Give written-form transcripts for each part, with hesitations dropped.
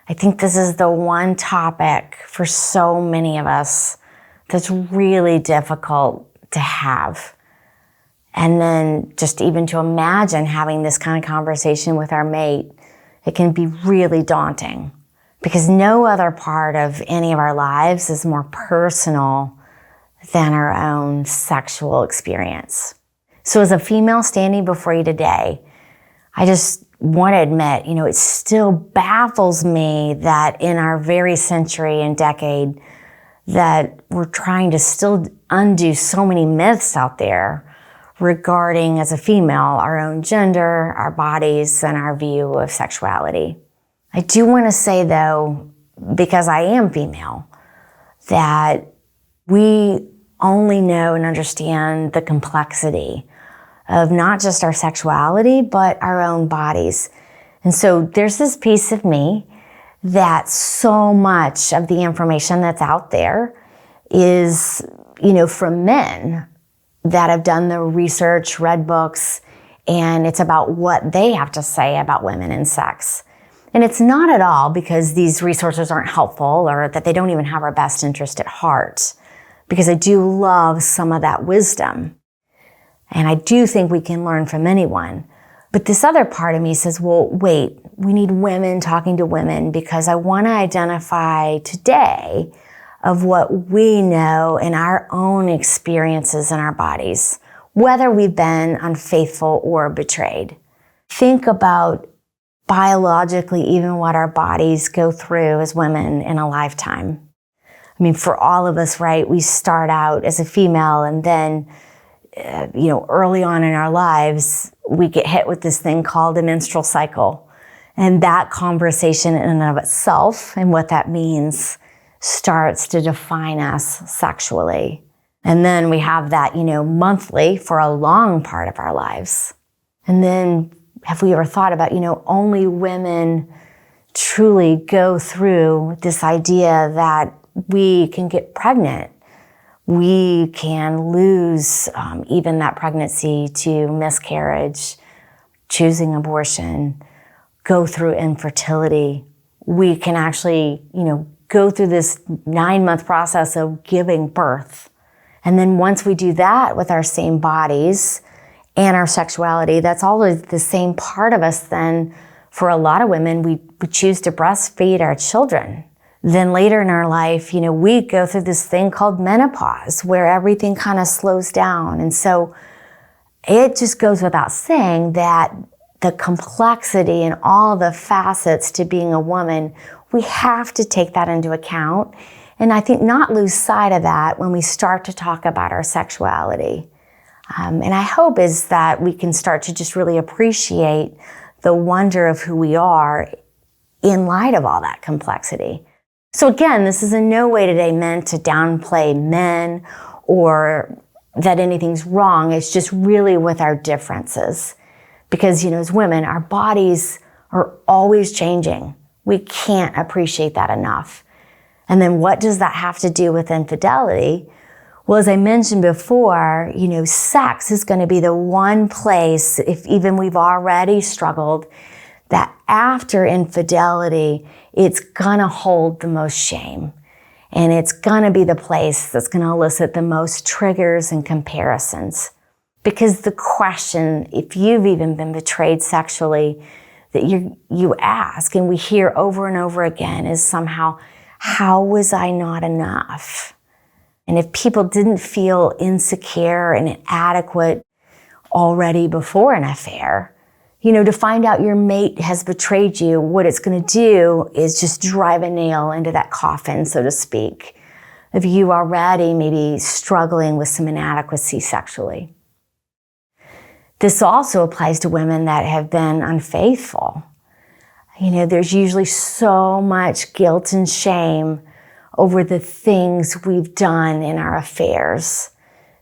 I think this is the one topic for so many of us that's really difficult to have. And then just even to imagine having this kind of conversation with our mate, it can be really daunting because no other part of any of our lives is more personal than our own sexual experience. So as a female standing before you today, I just want to admit, it still baffles me that in our very century and decade that we're trying to still undo so many myths out there regarding, as a female, our own gender, our bodies, and our view of sexuality. I do want to say, though, because I am female, that we only know and understand the complexity of not just our sexuality, but our own bodies. And so there's this piece of me that so much of the information that's out there is, from men that have done the research, read books, and it's about what they have to say about women and sex. And it's not at all because these resources aren't helpful or that they don't even have our best interest at heart, because I do love some of that wisdom. And I do think we can learn from anyone. But this other part of me says, well, wait, we need women talking to women because I want to identify today of what we know in our own experiences in our bodies, whether we've been unfaithful or betrayed. Think about biologically even what our bodies go through as women in a lifetime. I mean, for all of us, right, we start out as a female and then early on in our lives, we get hit with this thing called a menstrual cycle. And that conversation in and of itself and what that means starts to define us sexually. And then we have that, monthly for a long part of our lives. And then have we ever thought about, only women truly go through this idea that we can get pregnant. We can lose even that pregnancy to miscarriage, choosing abortion, go through infertility. We can actually, go through this 9-month process of giving birth. And then once we do that with our same bodies and our sexuality, that's always the same part of us. Then for a lot of women, we choose to breastfeed our children. Then later in our life, we go through this thing called menopause where everything kind of slows down. And so it just goes without saying that the complexity and all the facets to being a woman, we have to take that into account. And I think not lose sight of that when we start to talk about our sexuality. And I hope is that we can start to just really appreciate the wonder of who we are in light of all that complexity. So again, this is in no way today meant to downplay men or that anything's wrong. It's just really with our differences. Because, as women, our bodies are always changing. We can't appreciate that enough. And then what does that have to do with infidelity? Well, as I mentioned before, sex is going to be the one place, if even we've already struggled, that after infidelity, it's gonna hold the most shame. And it's gonna be the place that's gonna elicit the most triggers and comparisons. Because the question, if you've even been betrayed sexually, that you ask, and we hear over and over again, is somehow, how was I not enough? And if people didn't feel insecure and inadequate already before an affair, to find out your mate has betrayed you, what it's going to do is just drive a nail into that coffin, so to speak, of you already maybe struggling with some inadequacy sexually. This also applies to women that have been unfaithful. There's usually so much guilt and shame over the things we've done in our affairs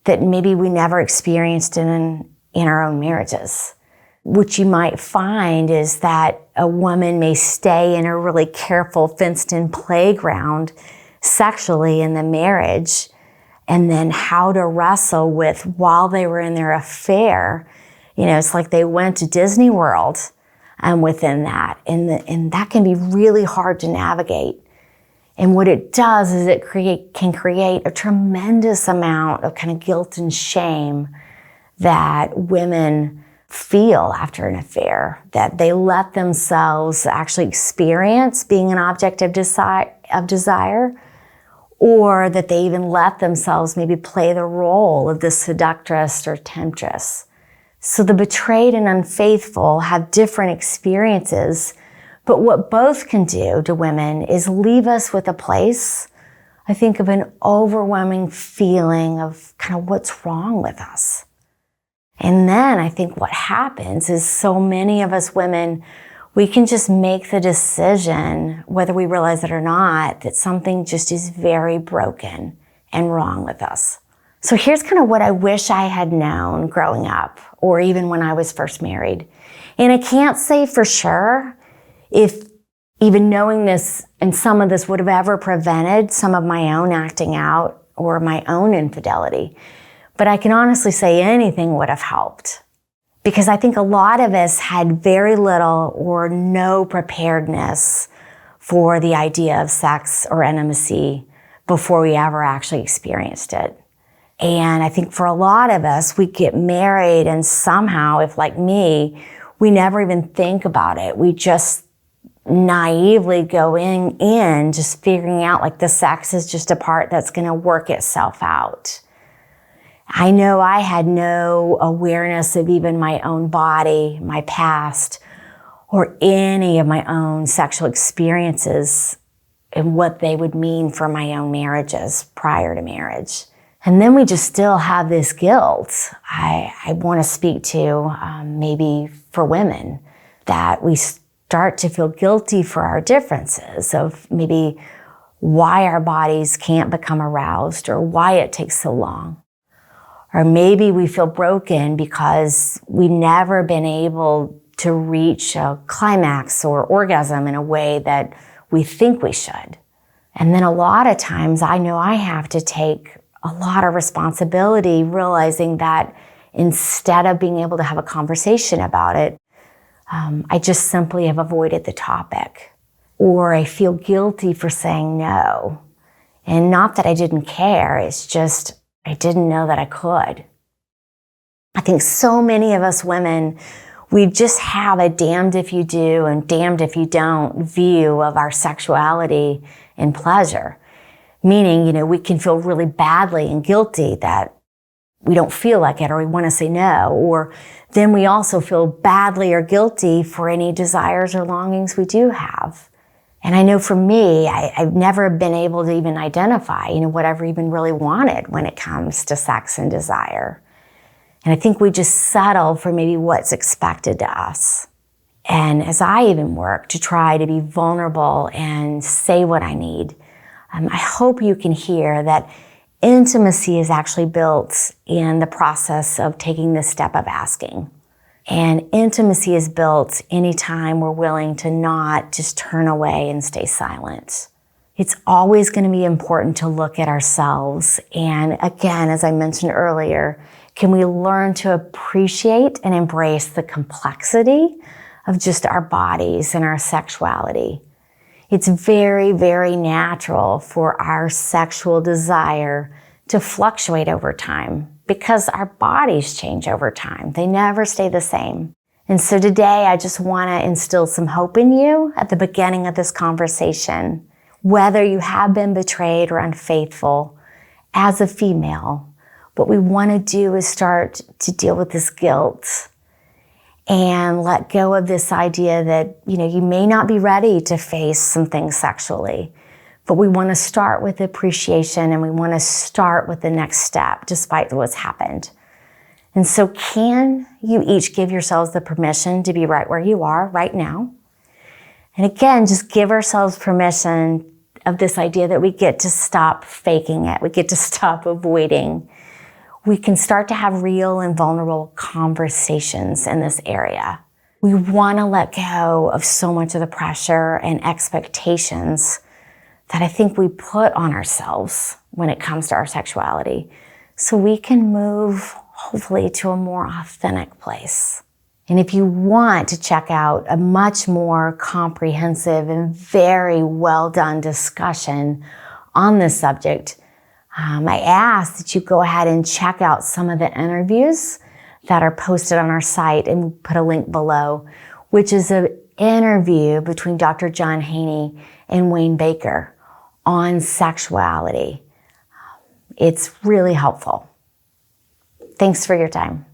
that maybe we never experienced in our own marriages. What you might find is that a woman may stay in a really careful, fenced-in playground sexually in the marriage, and then how to wrestle with while they were in their affair. It's like they went to Disney World. within that. And that can be really hard to navigate. And what it does is it can create a tremendous amount of kind of guilt and shame that women feel after an affair, that they let themselves actually experience being an object of desire, or that they even let themselves maybe play the role of the seductress or temptress. So the betrayed and unfaithful have different experiences, but what both can do to women is leave us with a place, I think, of an overwhelming feeling of kind of what's wrong with us. And then I think what happens is so many of us women, we can just make the decision, whether we realize it or not, that something just is very broken and wrong with us. So here's kind of what I wish I had known growing up, or even when I was first married. And I can't say for sure if even knowing this and some of this would have ever prevented some of my own acting out or my own infidelity. But I can honestly say anything would have helped, because I think a lot of us had very little or no preparedness for the idea of sex or intimacy before we ever actually experienced it. And I think for a lot of us, we get married and somehow, if like me, we never even think about it. We just naively go in just figuring out like the sex is just a part that's going to work itself out. I know I had no awareness of even my own body, my past, or any of my own sexual experiences and what they would mean for my own marriages prior to marriage. And then we just still have this guilt. I want to speak to maybe for women, that we start to feel guilty for our differences, of maybe why our bodies can't become aroused or why it takes so long. Or maybe we feel broken because we've never been able to reach a climax or orgasm in a way that we think we should. And then a lot of times I know I have to take a lot of responsibility, realizing that instead of being able to have a conversation about it, I just simply have avoided the topic. Or I feel guilty for saying no. And not that I didn't care, it's just I didn't know that I could. I think so many of us women, we just have a damned if you do and damned if you don't view of our sexuality and pleasure. Meaning, we can feel really badly and guilty that we don't feel like it or we want to say no. Or then we also feel badly or guilty for any desires or longings we do have. And I know for me, I've never been able to even identify, what I've even really wanted when it comes to sex and desire. And I think we just settle for maybe what's expected to us. And as I even work to try to be vulnerable and say what I need, I hope you can hear that intimacy is actually built in the process of taking the step of asking. And intimacy is built anytime we're willing to not just turn away and stay silent. It's always going to be important to look at ourselves. And again, as I mentioned earlier, can we learn to appreciate and embrace the complexity of just our bodies and our sexuality? It's very, very natural for our sexual desire to fluctuate over time because our bodies change over time. They never stay the same. And so today I just want to instill some hope in you at the beginning of this conversation. Whether you have been betrayed or unfaithful as a female, what we want to do is start to deal with this guilt and let go of this idea that, you may not be ready to face some things sexually, but we want to start with appreciation and we want to start with the next step despite what's happened. And so can you each give yourselves the permission to be right where you are right now? And again, just give ourselves permission of this idea that we get to stop faking it. We get to stop avoiding. We can start to have real and vulnerable conversations in this area. We want to let go of so much of the pressure and expectations that I think we put on ourselves when it comes to our sexuality, so we can move hopefully to a more authentic place. And if you want to check out a much more comprehensive and very well done discussion on this subject, I ask that you go ahead and check out some of the interviews that are posted on our site, and we'll put a link below, which is an interview between Dr. John Haney and Wayne Baker on sexuality. It's really helpful. Thanks for your time.